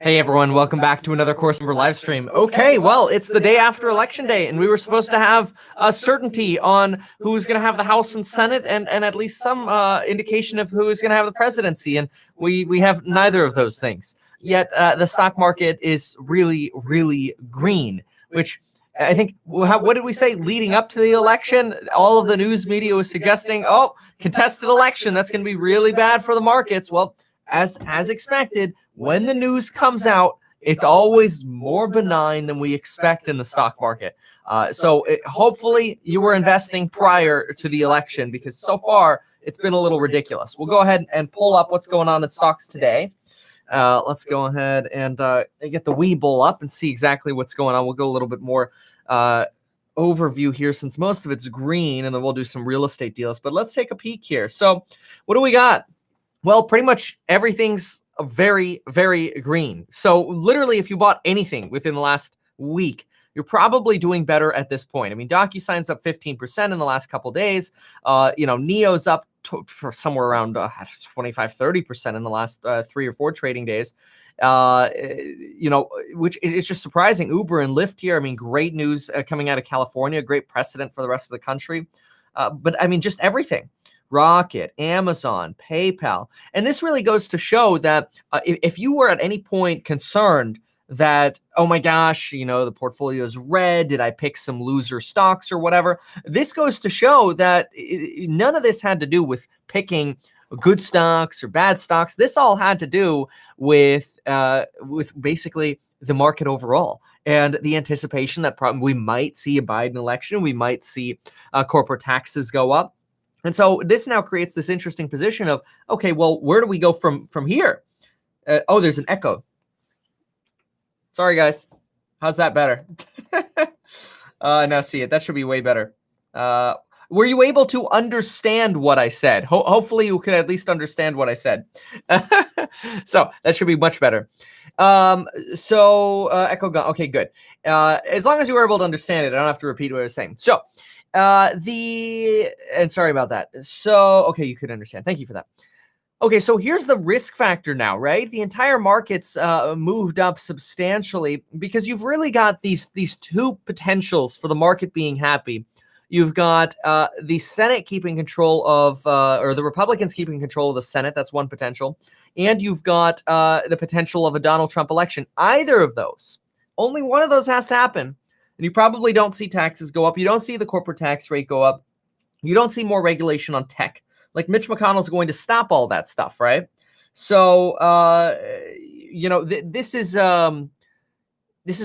Hey everyone, welcome back to another Course Number live stream. Okay, well, it's the day after Election Day, and we were supposed to have a certainty on who's going to have the House and Senate, and at least some indication of who is going to have the presidency, and we have neither of those things. Yet the stock market is really, really green, which I think, what did we say leading up to the election? All of the news media was suggesting, oh, contested election, that's going to be really bad for the markets. Well, as expected, when the news comes out, it's always more benign than we expect in the stock market. Hopefully you were investing prior to the election, because so far it's been a little ridiculous. We'll go ahead and pull up what's going on in stocks today. Let's go ahead and get the Webull up and see exactly what's going on. We'll go a little bit more overview here, since most of it's green, and then we'll do some real estate deals. But let's take a peek here. So what do we got? Well, pretty much everything's very, very green. So literally, if you bought anything within the last week, you're probably doing better at this point. I mean, DocuSign's up 15% in the last couple days. NEO's up for somewhere around 25, 30% in the last 3 or 4 trading days. Which is just surprising. Uber and Lyft here. I mean, great news coming out of California, great precedent for the rest of the country. But I mean, just everything. Rocket, Amazon, PayPal. And this really goes to show that if you were at any point concerned that, oh my gosh, the portfolio is red, did I pick some loser stocks or whatever? This goes to show that none of this had to do with picking good stocks or bad stocks. This all had to do with basically the market overall, and the anticipation that we might see a Biden election, we might see corporate taxes go up. And so this now creates this interesting position of, okay, well, where do we go from here? There's an echo. Sorry, guys. How's that better? Now see it. That should be way better. Were you able to understand what I said? Hopefully you could at least understand what I said. So that should be much better. Echo gone. Okay, good. As long as you were able to understand it, I don't have to repeat what I was saying. So sorry about that. So, okay, you could understand. Thank you for that. Okay, so here's the risk factor now, right? The entire market's moved up substantially because you've really got these two potentials for the market being happy. You've got the Senate keeping control of, or the Republicans keeping control of the Senate. That's one potential. And you've got the potential of a Donald Trump election. Either of those, only one of those has to happen. And you probably don't see taxes go up. You don't see the corporate tax rate go up. You don't see more regulation on tech. Like Mitch McConnell's going to stop all that stuff, right? So, this is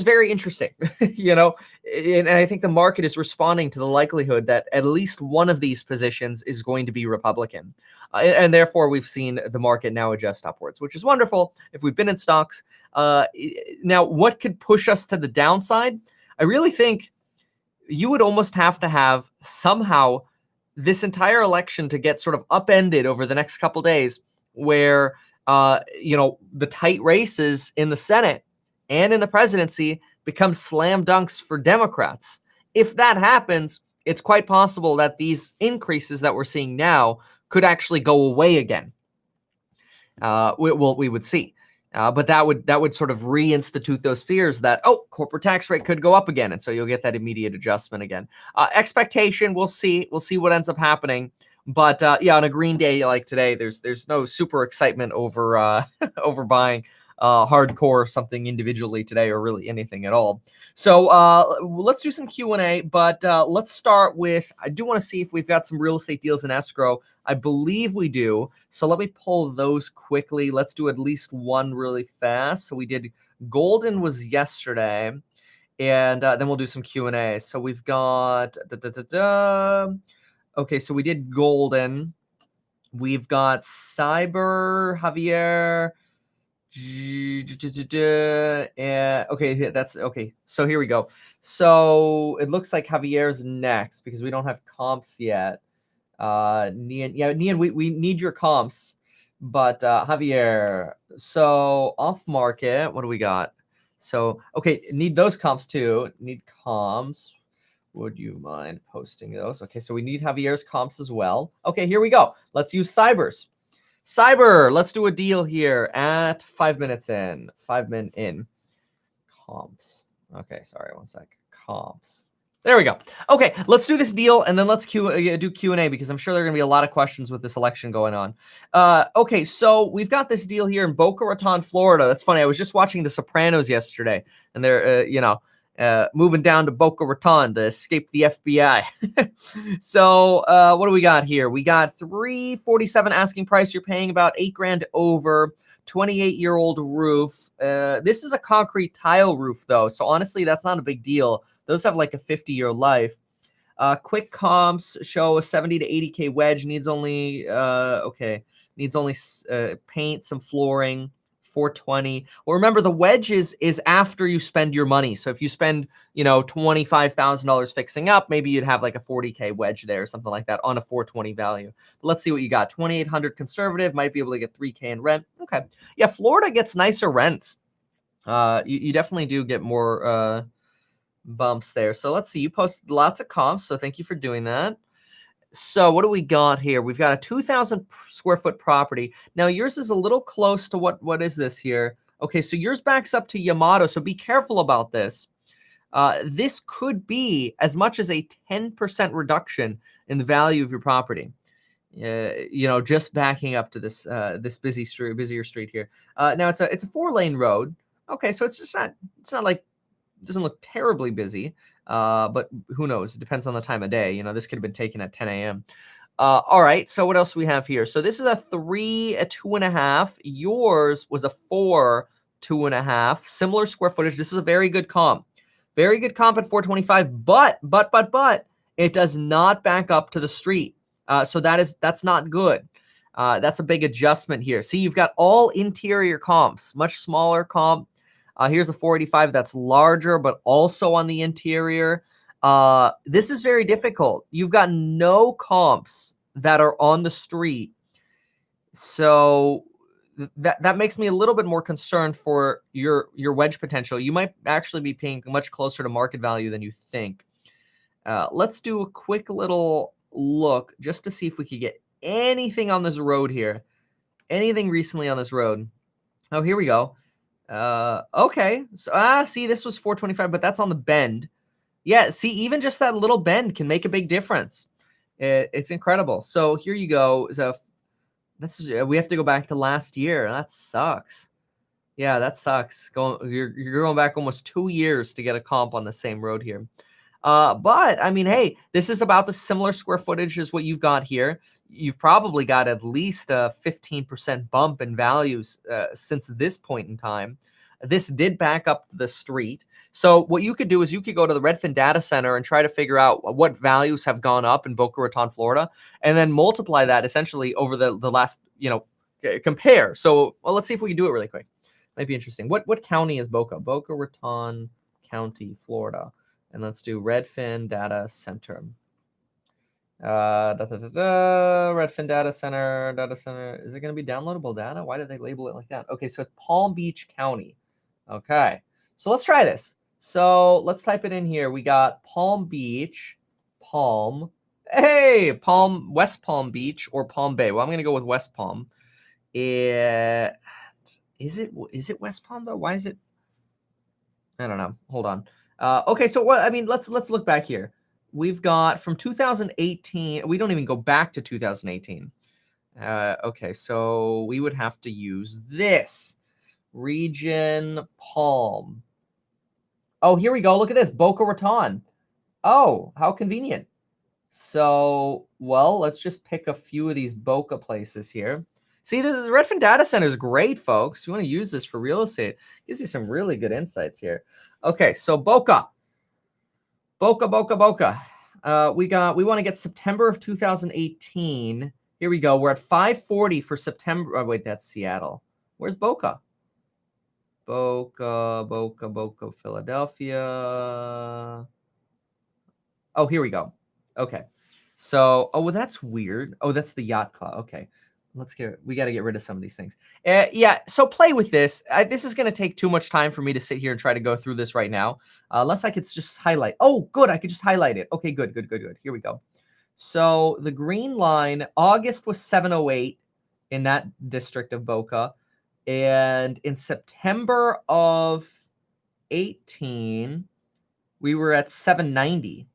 very interesting, and I think the market is responding to the likelihood that at least one of these positions is going to be Republican. And therefore, we've seen the market now adjust upwards, which is wonderful if we've been in stocks. Now, what could push us to the downside? I really think you would almost have to have somehow this entire election to get sort of upended over the next couple days, where the tight races in the Senate and in the presidency become slam dunks for Democrats. If that happens, it's quite possible that these increases that we're seeing now could actually go away again. We would see. But that would sort of reinstitute those fears that, corporate tax rate could go up again. And so you'll get that immediate adjustment again. Expectation, we'll see. We'll see what ends up happening. But on a green day like today, there's no super excitement over over buying hardcore something individually today, or really anything at all. So let's do some Q&A, but let's start with, I do want to see if we've got some real estate deals in escrow. I believe we do. So let me pull those quickly. Let's do at least one really fast. So we did Golden was yesterday, and then we'll do some Q&A. So we've got, okay, so we did Golden. We've got Cyber, Javier. Okay, that's okay. So here we go. So it looks like Javier's next because we don't have comps yet. Nian, we need your comps, but Javier. So off market, what do we got? So okay, need those comps too. Need comps. Would you mind posting those? Okay, so we need Javier's comps as well. Okay, here we go. Let's use Cybers. Cyber, let's do a deal here at 5 minutes in. 5 min in. Comps. Okay, sorry, one sec. Comps. There we go. Okay, let's do this deal, and then let's do Q&A, because I'm sure there are going to be a lot of questions with this election going on. Okay, so we've got this deal here in Boca Raton, Florida. That's funny. I was just watching The Sopranos yesterday, and they're, moving down to Boca Raton to escape the FBI. So what do we got here? We got 347 asking price. You're paying about 8 grand over. 28-year-old roof. This is a concrete tile roof, though, so honestly, that's not a big deal. Those have like a 50-year life. Quick comps show a 70 to 80K wedge. Needs only paint, some flooring. 420. Well, remember, the wedge is after you spend your money. So if you spend, $25,000 fixing up, maybe you'd have like a 40K wedge there or something like that on a 420 value. But let's see what you got. 2,800 conservative, might be able to get 3K in rent. Okay. Yeah, Florida gets nicer rents. You definitely do get more bumps there. So let's see. You posted lots of comps, so thank you for doing that. So what do we got here? We've got a 2,000 square foot property. Now yours is a little close to what is this here? Okay, so yours backs up to Yamato, so be careful about this. This could be as much as a 10% reduction in the value of your property. Just backing up to this busier street here. Now it's a 4-lane road. Okay, so it's not like, it doesn't look terribly busy. But who knows? It depends on the time of day. This could have been taken at 10 a.m. All right, so what else do we have here? So this is a 3, a 2.5. Yours was a 4, 2.5. Similar square footage. This is a very good comp. Very good comp at 425, but it does not back up to the street. So that's not good. That's a big adjustment here. See, you've got all interior comps, much smaller comp. Here's a 485 that's larger, but also on the interior. This is very difficult. You've got no comps that are on the street. So that makes me a little bit more concerned for your wedge potential. You might actually be paying much closer to market value than you think. Let's do a quick little look just to see if we could get anything on this road here. Anything recently on this road. Oh, here we go. Okay. So, see, this was 425, but that's on the bend. Yeah, see, even just that little bend can make a big difference. It's incredible. So here you go. So we have to go back to last year. That sucks. Yeah, that sucks. You're going back almost 2 years to get a comp on the same road here. But I mean, hey, this is about the similar square footage as what you've got here. You've probably got at least a 15% bump in values since this point in time. This did back up the street. So what you could do is you could go to the Redfin data center and try to figure out what values have gone up in Boca Raton, Florida, and then multiply that essentially over the last, compare. So, well, let's see if we can do it really quick. Might be interesting. What county is Boca? Boca Raton County, Florida. And let's do Redfin data center. Redfin data center. Is it going to be downloadable data? Why did they label it like that? Okay, so it's Palm Beach County. Okay, so let's try this. So let's type it in here. We got Palm Beach, West Palm Beach or Palm Bay. Well, I'm going to go with West Palm. Is it West Palm though? Why is it? I don't know. Hold on. Okay, so let's look back here. We've got from 2018. We don't even go back to 2018. Okay, so we would have to use this region Palm. Oh, here we go. Look at this, Boca Raton. Oh, how convenient. So, well, let's just pick a few of these Boca places here. See, the Redfin data center is great, folks. You want to use this for real estate. It gives you some really good insights here. Okay, so Boca. We want to get September of 2018. Here we go. We're at 540 for September. Oh, wait, that's Seattle. Where's Boca? Boca, Philadelphia. Oh, here we go. Okay. So, well, that's weird. Oh, that's the yacht club. Okay. We got to get rid of some of these things. Yeah, so play with this. This is going to take too much time for me to sit here and try to go through this right now. Unless I could just highlight. Oh, good. I could just highlight it. Okay, good. Here we go. So the green line, August was 708. in that district of Boca. And in September of 18, we were at 790.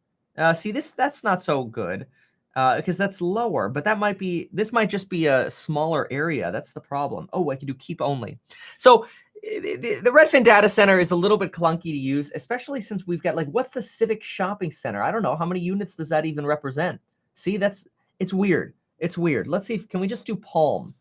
See, that's not so good because that's lower, but this might just be a smaller area. That's the problem. Oh, I can do keep only. So the Redfin data center is a little bit clunky to use, especially since we've got, like, what's the Civic Shopping Center? I don't know. How many units does that even represent? See, it's weird. It's weird. Let's see. Can we just do Palm?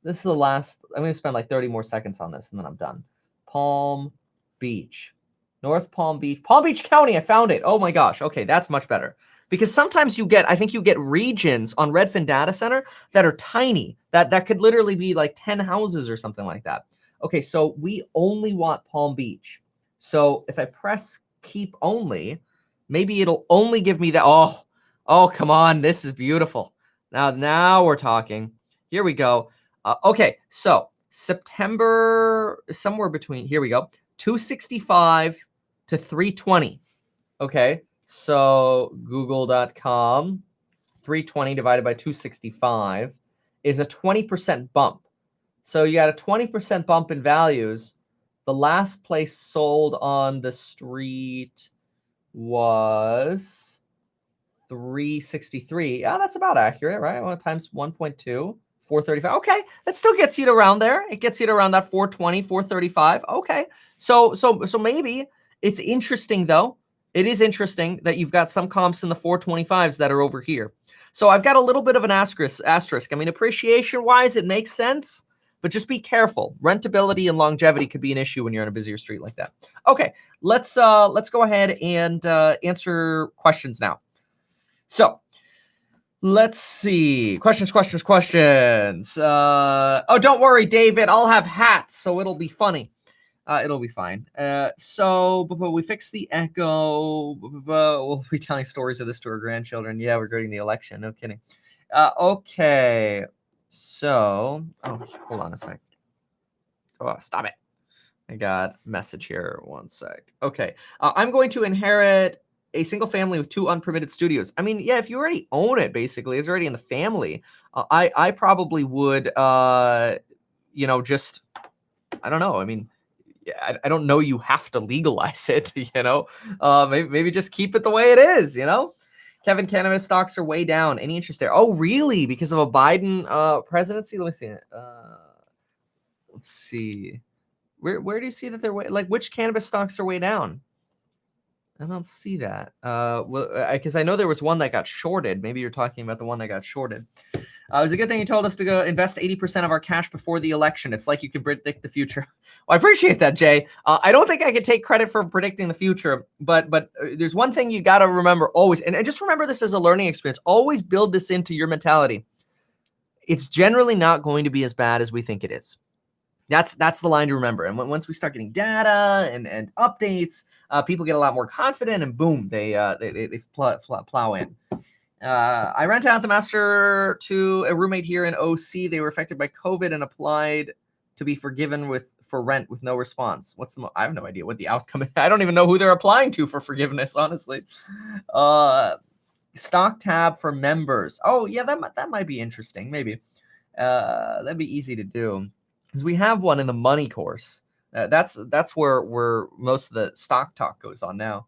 This is the last. I'm going to spend like 30 more seconds on this, and then I'm done. Palm Beach. North Palm Beach. Palm Beach County. I found it. Oh my gosh. Okay, that's much better. Because sometimes I think you get regions on Redfin Data Center that are tiny. That could literally be like 10 houses or something like that. Okay, so we only want Palm Beach. So if I press keep only, maybe it'll only give me that. Oh, come on. This is beautiful. Now we're talking. Here we go. Okay, so September, somewhere between, here we go, 265 to 320. Okay, so google.com, 320 divided by 265 is a 20% bump. So you got a 20% bump in values. The last place sold on the street was 363. Yeah, that's about accurate, right? Well, times 1.2. 435. Okay, that still gets you to around there. It gets you to around that 420, 435. Okay, so maybe it's interesting though. It is interesting that you've got some comps in the 425s that are over here. So I've got a little bit of an asterisk. I mean, appreciation-wise, it makes sense, but just be careful. Rentability and longevity could be an issue when you're on a busier street like that. Okay, let's go ahead and answer questions now. So let's see. Questions. Oh, don't worry, David. I'll have hats, so it'll be funny. It'll be fine. So we fixed the echo. We'll be telling stories of this to our grandchildren. Yeah, regarding the election. No kidding. Okay. So, hold on a sec. Oh, stop it. I got a message here. One sec. Okay. I'm going to inherit a single family with 2 unpermitted studios. I mean, yeah, if you already own it, basically, it's already in the family. I probably would, just, I don't know. I mean, yeah, I don't know. You have to legalize it, maybe just keep it the way it is, Kevin, cannabis stocks are way down. Any interest there? Oh, really? Because of a Biden presidency? Let me see it. Let's see. Where do you see that they're way, like, which cannabis stocks are way down? I don't see that. Because I know there was one that got shorted. Maybe you're talking about the one that got shorted. It was a good thing you told us to go invest 80% of our cash before the election. It's like you can predict the future. Well, I appreciate that, Jay. I don't think I can take credit for predicting the future, but there's one thing you got to remember always, and just remember this as a learning experience. Always build this into your mentality. It's generally not going to be as bad as we think it is. That's the line to remember. And once we start getting data and updates, people get a lot more confident, and boom, they plow in. I rent out the master to a roommate here in OC. They were affected by COVID and applied to be forgiven for rent with no response. I have no idea what the outcome is. I don't even know who they're applying to for forgiveness, honestly. Stock tab for members. Oh yeah, that might be interesting. Maybe that'd be easy to do. Because we have one in the money course. That's where most of the stock talk goes on now.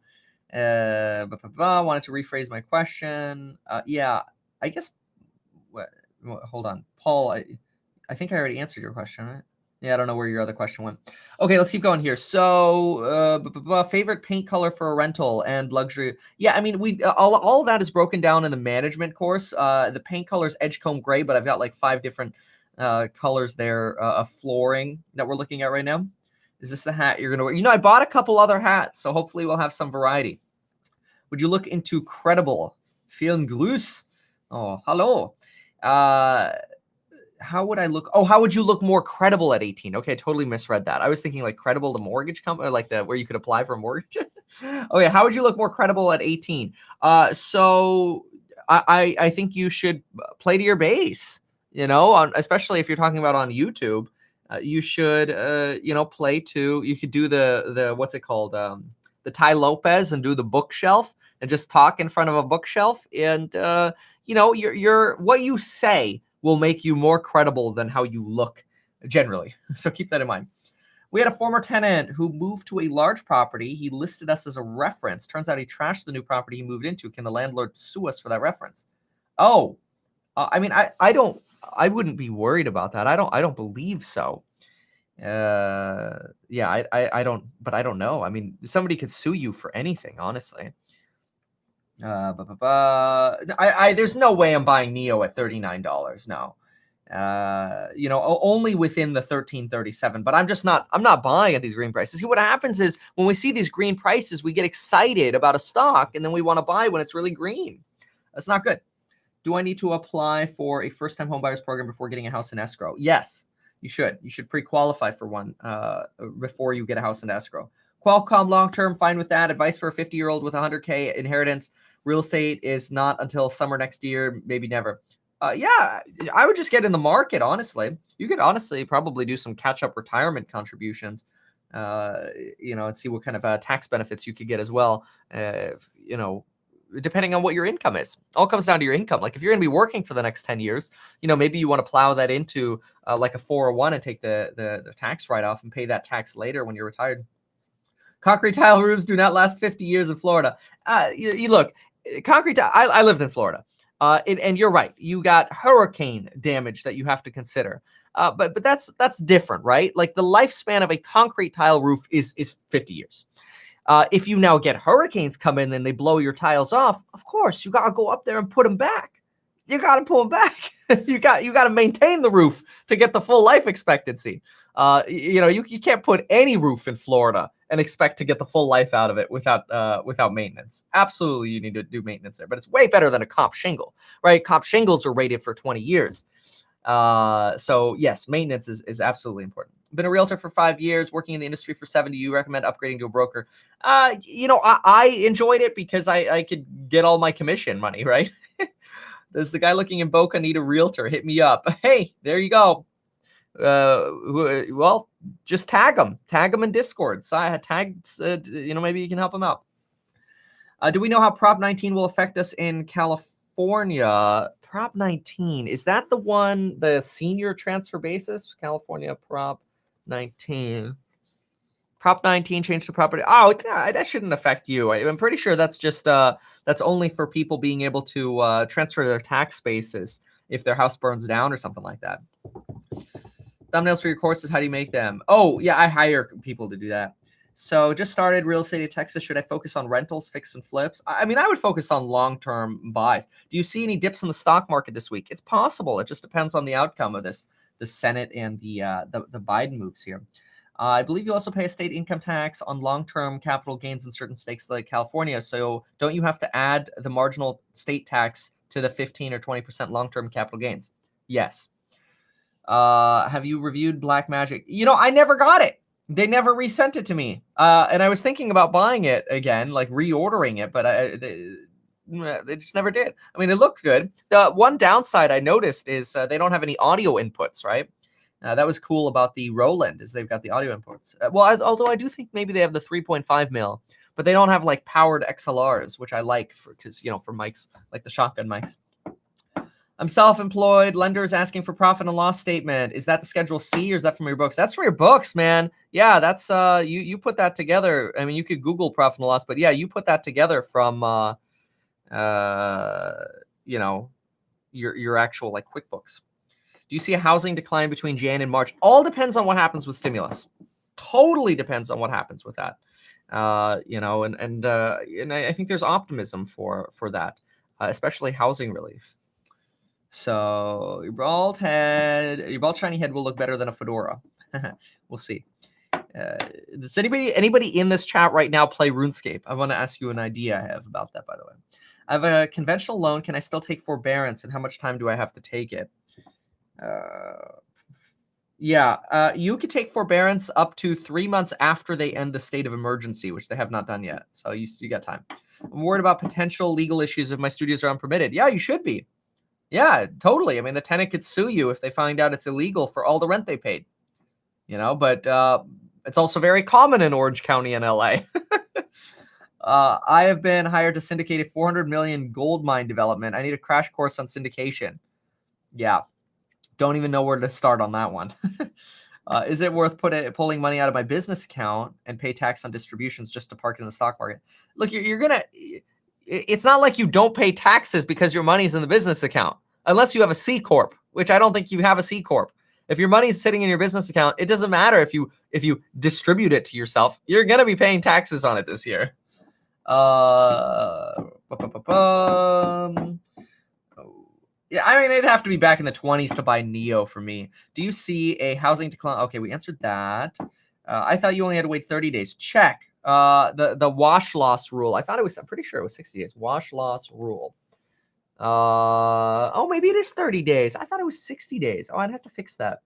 Wanted to rephrase my question. Yeah, I guess. Hold on, Paul. I think I already answered your question, right? Yeah, I don't know where your other question went. Okay, let's keep going here. So, favorite paint color for a rental and luxury. Yeah, I mean, we all of that is broken down in the management course. The paint color is Edgecomb Gray, but I've got like 5 different colors there of flooring that we're looking at right now. Is this the hat you're gonna wear? I bought a couple other hats, so hopefully we'll have some variety. Would you look into Credible? Vielen Gruß. Oh, hello. How would I look? Oh, how would you look more credible at 18? Okay, I totally misread that. I was thinking like Credible, the mortgage company, like where you could apply for a mortgage. Okay, how would you look more credible at 18? So I think you should play to your base. Especially if you're talking about on YouTube, you should, play to. You could do the what's it called, the Tai Lopez, and do the bookshelf and just talk in front of a bookshelf, and your what you say will make you more credible than how you look generally. So keep that in mind. We had a former tenant who moved to a large property. He listed us as a reference. Turns out he trashed the new property he moved into. Can the landlord sue us for that reference? Oh, I mean, I wouldn't be worried about that. I don't believe so. Yeah, I don't, but I don't know. I mean, somebody could sue you for anything, honestly. There's no way I'm buying Neo at $39. No. Only within the 1337, but I'm not buying at these green prices. See, what happens is when we see these green prices, we get excited about a stock and then we want to buy when it's really green. That's not good. Do I need to apply for a first-time homebuyers program before getting a house in escrow? Yes, you should. You should pre-qualify for one before you get a house in escrow. Qualcomm long-term, fine with that. Advice for a 50-year-old with 100K inheritance. Real estate is not until summer next year, maybe never. Yeah, I would just get in the market, honestly. You could honestly probably do some catch-up retirement contributions, and see what kind of tax benefits you could get as well, depending on what your income is. All comes down to your income. Like if you're going to be working for the next 10 years, maybe you want to plow that into like a 401 and take the tax write-off and pay that tax later when you're retired. Concrete tile roofs do not last 50 years in Florida. You look, concrete tile, I lived in Florida. And you're right. You got hurricane damage that you have to consider. But that's different, right? Like the lifespan of a concrete tile roof is 50 years. If you now get hurricanes come in and they blow your tiles off, of course, you got to go up there and put them back. You got to pull them back. you got to maintain the roof to get the full life expectancy. You can't put any roof in Florida and expect to get the full life out of it without maintenance. Absolutely, you need to do maintenance there, but it's way better than a comp shingle, right? Comp shingles are rated for 20 years. So yes, maintenance is absolutely important. Been a realtor for 5 years, working in the industry for 7. Do you recommend upgrading to a broker? I enjoyed it because I could get all my commission money, right? Does the guy looking in Boca need a realtor? Hit me up. Hey, there you go. Well, just tag them in Discord. So I had tagged, maybe you can help them out. Do we know how Prop 19 will affect us in California? Prop 19, is that the one, the senior transfer basis? California Prop 19. Prop 19 changed the property. Oh, that shouldn't affect you. I'm pretty sure that's just that's only for people being able to transfer their tax bases if their house burns down or something like that. Thumbnails for your courses, how do you make them? Oh, yeah, I hire people to do that. So just started real estate in Texas. Should I focus on rentals, fix and flips? I mean, I would focus on long-term buys. Do you see any dips in the stock market this week? It's possible. It just depends on the outcome of the Senate and the Biden moves here. I believe you also pay a state income tax on long-term capital gains in certain states like California. So don't you have to add the marginal state tax to the 15 or 20% long-term capital gains? Yes. Have you reviewed Blackmagic? I never got it. They never resent it to me. And I was thinking about buying it again, like reordering it, but they just never did. I mean, it looked good. The one downside I noticed is they don't have any audio inputs, right? That was cool about the Roland, is they've got the audio inputs. Although I do think maybe they have the 3.5 mil, but they don't have like powered XLRs, which I like because for mics, like the shotgun mics. I'm self-employed. Lenders asking for profit and loss statement. Is that the Schedule C or is that from your books? That's from your books, man. Yeah, that's you put that together. I mean, you could Google profit and loss, but yeah, you put that together from your actual like QuickBooks. Do you see a housing decline between Jan and March? All depends on what happens with stimulus. Totally depends on what happens with that. And I think there's optimism for that, especially housing relief. So your bald shiny head will look better than a fedora. We'll see. Does anybody in this chat right now play RuneScape? I want to ask you an idea I have about that, by the way. I have a conventional loan. Can I still take forbearance, and how much time do I have to take it? You could take forbearance up to 3 months after they end the state of emergency, which they have not done yet. So you got time. I'm worried about potential legal issues if my studios are unpermitted. Yeah, you should be. Yeah, totally. I mean, the tenant could sue you if they find out it's illegal for all the rent they paid. But it's also very common in Orange County and LA. I have been hired to syndicate a $400 million gold mine development. I need a crash course on syndication. Yeah. Don't even know where to start on that one. Is it worth pulling money out of my business account and pay tax on distributions just to park it in the stock market? Look, you're gonna. It's not like you don't pay taxes because your money's in the business account, unless you have a C corp, which I don't think you have a C corp. If your money's sitting in your business account, it doesn't matter if you distribute it to yourself. You're gonna be paying taxes on it this year. Yeah, I mean, it'd have to be back in the 20s to buy NEO for me. Do you see a housing decline? Okay, we answered that. I thought you only had to wait 30 days. Check. The wash loss rule. I'm pretty sure it was 60 days. Wash loss rule. Oh, maybe it is 30 days. I thought it was 60 days. Oh, I'd have to fix that.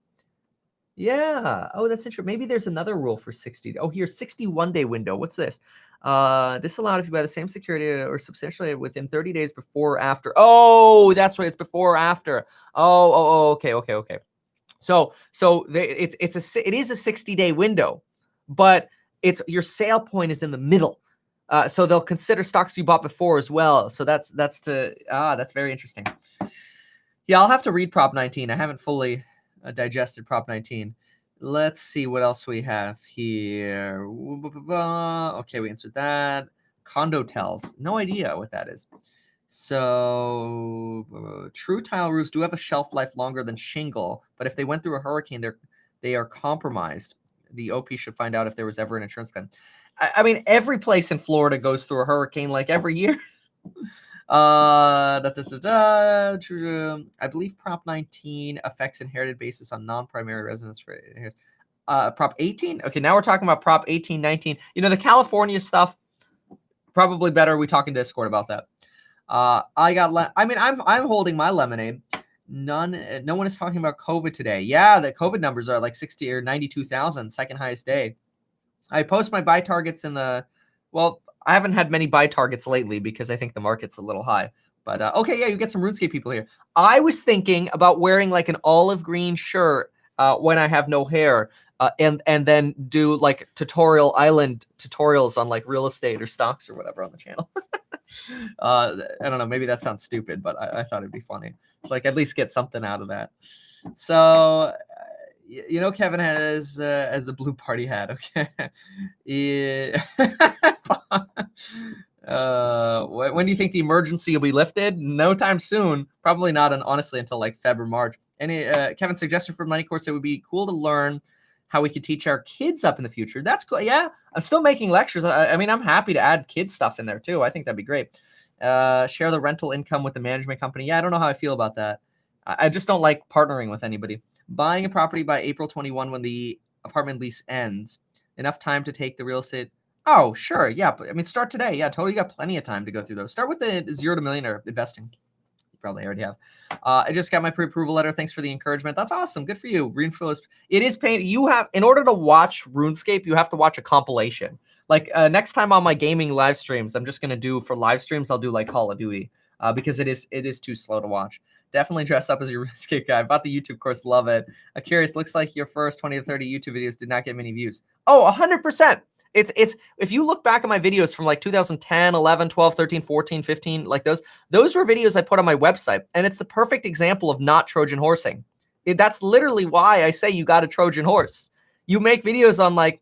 Yeah. Oh, that's interesting. Maybe there's another rule for 60. Oh, here, 61-day window. What's this? Disallowed if you buy the same security or substantially within 30 days before or after. Oh, that's right. It's before or after. Okay. So it is a 60-day window, but your sale point is in the middle. So they'll consider stocks you bought before as well. So that's very interesting. Yeah, I'll have to read Prop 19. I haven't fully digested Prop 19. Let's see what else we have here. Okay, we answered that. Condotels. No idea what that is. So true tile roofs do have a shelf life longer than shingle, but if they went through a hurricane, they are compromised. The OP should find out if there was ever an insurance claim. I mean, every place in Florida goes through a hurricane like every year. I believe Prop 19 affects inherited basis on non-primary residence for Prop 18. Okay, now we're talking about Prop 18, 19. The California stuff, probably better we talk in Discord about that. I'm holding my lemonade. No one is talking about COVID today. Yeah, the COVID numbers are like 60 or 92,000, second highest day. I post my buy targets I haven't had many buy targets lately because I think the market's a little high. But okay, yeah, you get some RuneScape people here. I was thinking about wearing like an olive green shirt when I have no hair, and then do like island tutorials on like real estate or stocks or whatever on the channel. I don't know, maybe that sounds stupid, but I thought it'd be funny. It's like at least get something out of that. So Kevin has as the blue party hat. Okay. Yeah. When do you think the emergency will be lifted? No time soon. Probably not, honestly, until like February, March. Any Kevin's suggestion for Money Course, it would be cool to learn how we could teach our kids up in the future. That's cool. Yeah, I'm still making lectures. I mean, I'm happy to add kids stuff in there too. I think that'd be great. Share the rental income with the management company. Yeah, I don't know how I feel about that. I just don't like partnering with anybody. Buying a property by April 21 when the apartment lease ends. Enough time to take the real estate. Oh, sure. Yeah. But I mean, start today. Yeah, totally got plenty of time to go through those. Start with the 0 to millionaire investing. You probably already have. I just got my pre-approval letter. Thanks for the encouragement. That's awesome. Good for you. It is pain. In order to watch RuneScape, you have to watch a compilation. Like next time on my gaming live streams, I'm just going to do for live streams, I'll do like Call of Duty because it is too slow to watch. Definitely dress up as your RuneScape guy. I bought the YouTube course. Love it. I'm curious. Looks like your first 20 to 30 YouTube videos did not get many views. Oh, 100%. It's if you look back at my videos from like 2010, 11, 12, 13, 14, 15, like those were videos I put on my website. And it's the perfect example of not Trojan horsing. That's literally why I say you got a Trojan horse. You make videos on like,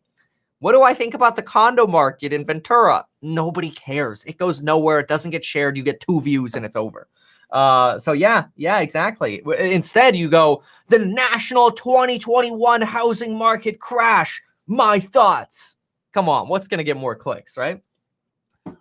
what do I think about the condo market in Ventura? Nobody cares. It goes nowhere. It doesn't get shared. You get 2 views and it's over. So yeah, exactly. Instead, you go, the national 2021 housing market crash. My thoughts. Come on, what's going to get more clicks, right? Would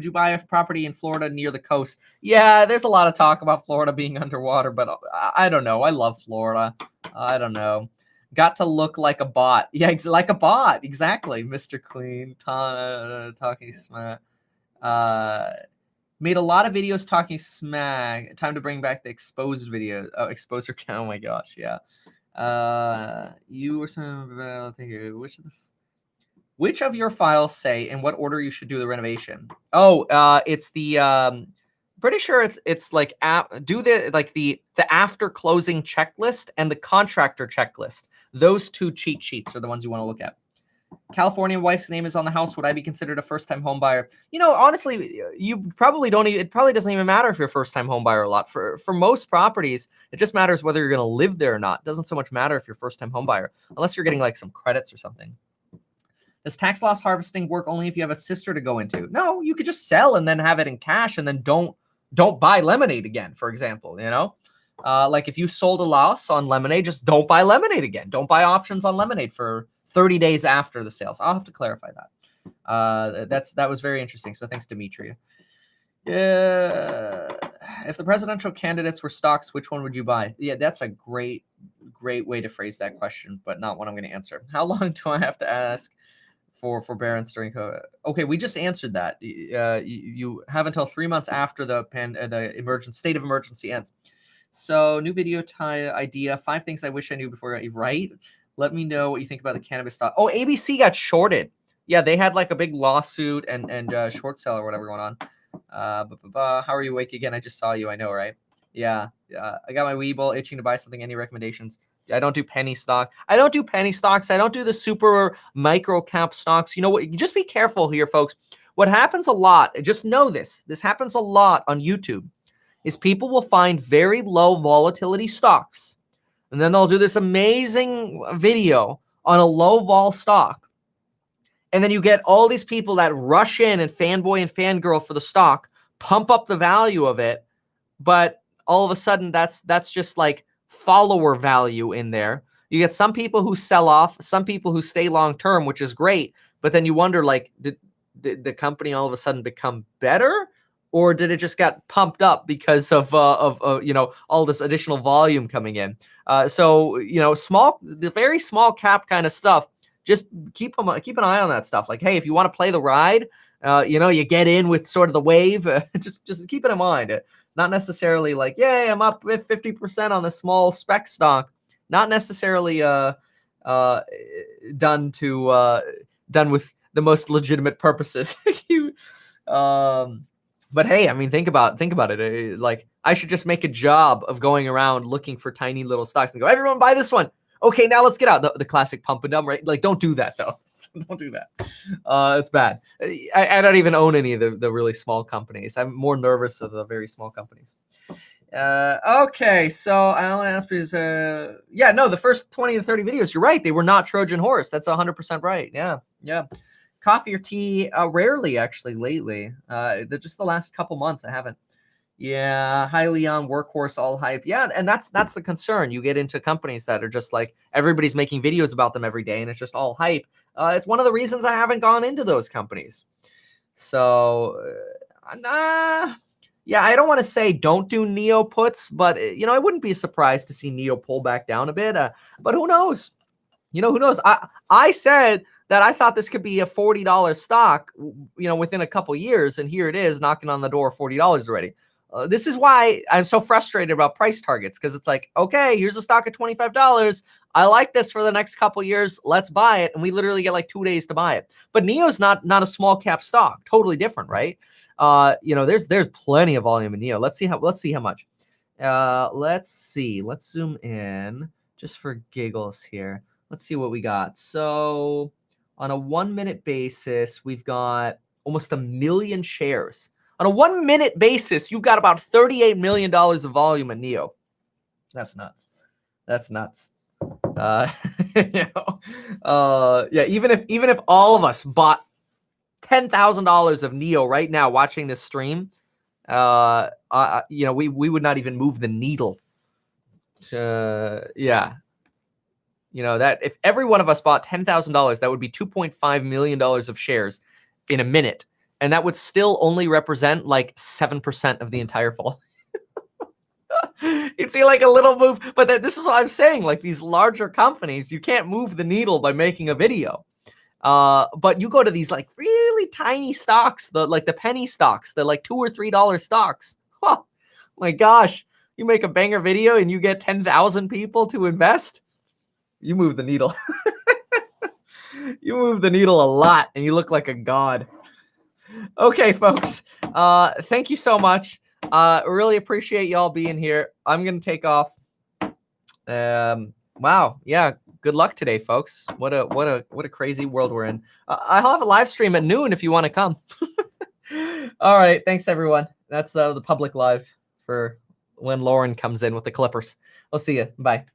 you buy a property in Florida near the coast? Yeah, there's a lot of talk about Florida being underwater, but I don't know. I love Florida. I don't know. Got to look like a bot. Yeah, like a bot. Exactly. Mr. Clean, talking smack. Made a lot of videos talking smack. Time to bring back the exposed videos. Oh, exposer count. Oh my gosh, yeah. You were some which of your files say in what order you should do the renovation? Oh, it's the pretty sure it's like the after closing checklist and the contractor checklist. Those 2 cheat sheets are the ones you want to look at. California wife's name is on the house. Would I be considered a first-time home buyer? You know, honestly, you probably don't even, it probably doesn't even matter if you're a first-time home buyer or not. For most properties, it just matters whether you're going to live there or not. It doesn't so much matter if you're a first-time home buyer, unless you're getting like some credits or something. Does tax loss harvesting work only if you have a sister to go into? No, you could just sell and then have it in cash and then don't buy Lemonade again, for example, you know? Like if you sold a loss on Lemonade, just don't buy Lemonade again. Don't buy options on Lemonade for 30 days after the sales. I'll have to clarify that. That was very interesting. So thanks, Dimitri. Yeah. If the presidential candidates were stocks, which one would you buy? Yeah, that's a great way to phrase that question, but not one I'm going to answer. How long do I have to ask for forbearance during COVID? Okay, we just answered that. You have until 3 months after the state of emergency ends. So new video idea, 5 things I wish I knew before I got you right. Let me know what you think about the cannabis stock. Oh, ABC got shorted. Yeah, they had like a big lawsuit and short sale or whatever going on. How are you awake again? I just saw you. I know, right? Yeah. I got my Webull itching to buy something. Any recommendations? I don't do penny stock. I don't do penny stocks. I don't do the super micro cap stocks. You know what? Just be careful here, folks. What happens a lot, just know this happens a lot on YouTube, is people will find very low volatility stocks. And then they'll do this amazing video on a low vol stock. And then you get all these people that rush in and fanboy and fangirl for the stock, pump up the value of it. But all of a sudden, that's just like follower value in there. You get some people who sell off, some people who stay long term, which is great. But then you wonder, like, did the company all of a sudden become better? Or did it just got pumped up because of you know, all this additional volume coming in? So you know, the very small cap kind of stuff. Just keep an eye on that stuff. Like, hey, if you want to play the ride, you know, you get in with sort of the wave. Just keep it in mind. Not necessarily like, yay, I'm up 50% on the small spec stock. Not necessarily done with the most legitimate purposes. But hey, I mean, think about it. Like, I should just make a job of going around looking for tiny little stocks and go, everyone buy this one. Okay, now let's get out the classic pump and dump, right? Like, don't do that though. Don't do that. It's bad. I don't even own any of the really small companies. I'm more nervous of the very small companies. Okay, so I'll ask because yeah, no, the first 20 to 30 videos, you're right. They were not Trojan horse. That's 100% right. Yeah. Coffee or tea? Rarely, actually, lately. Just the last couple months, I haven't. Yeah, hi Leon, workhorse, all hype. Yeah, and that's the concern. You get into companies that are just like everybody's making videos about them every day, and it's just all hype. It's one of the reasons I haven't gone into those companies. So, yeah, I don't want to say don't do Neo puts, but you know, I wouldn't be surprised to see Neo pull back down a bit. But who knows? You know, who knows? I said that I thought this could be a $40 stock, you know, within a couple years, and here it is knocking on the door $40 already. This is why I'm so frustrated about price targets, because it's like, okay, here's a stock at $25. I like this for the next couple years. Let's buy it. And we literally get like 2 days to buy it. But Neo's not a small cap stock. Totally different, right? You know, there's plenty of volume in Neo. Let's see how much. Let's see. Let's zoom in just for giggles here. Let's see what we got. So on a 1 minute basis, we've got almost 1 million shares. On a 1 minute basis, you've got about $38 million of volume in Neo. That's nuts. You know, yeah, even if all of us bought $10,000 of Neo right now watching this stream, you know, we would not even move the needle. Yeah. You know, that if every one of us bought $10,000, that would be $2.5 million of shares in a minute. And that would still only represent like 7% of the entire fall. You'd see like a little move, but this is what I'm saying. Like these larger companies, you can't move the needle by making a video. But you go to these like really tiny stocks, like the penny stocks, the like $2 or $3 stocks. Oh my gosh, you make a banger video and you get 10,000 people to invest. You move the needle. You move the needle a lot, and you look like a god. Okay, folks. Thank you so much. Really appreciate y'all being here. I'm gonna take off. Wow. Yeah. good luck today, folks. What a crazy world we're in. I'll have a live stream at noon if you want to come. All right, thanks everyone. That's the public live for when Lauren comes in with the Clippers. I'll see you. Bye.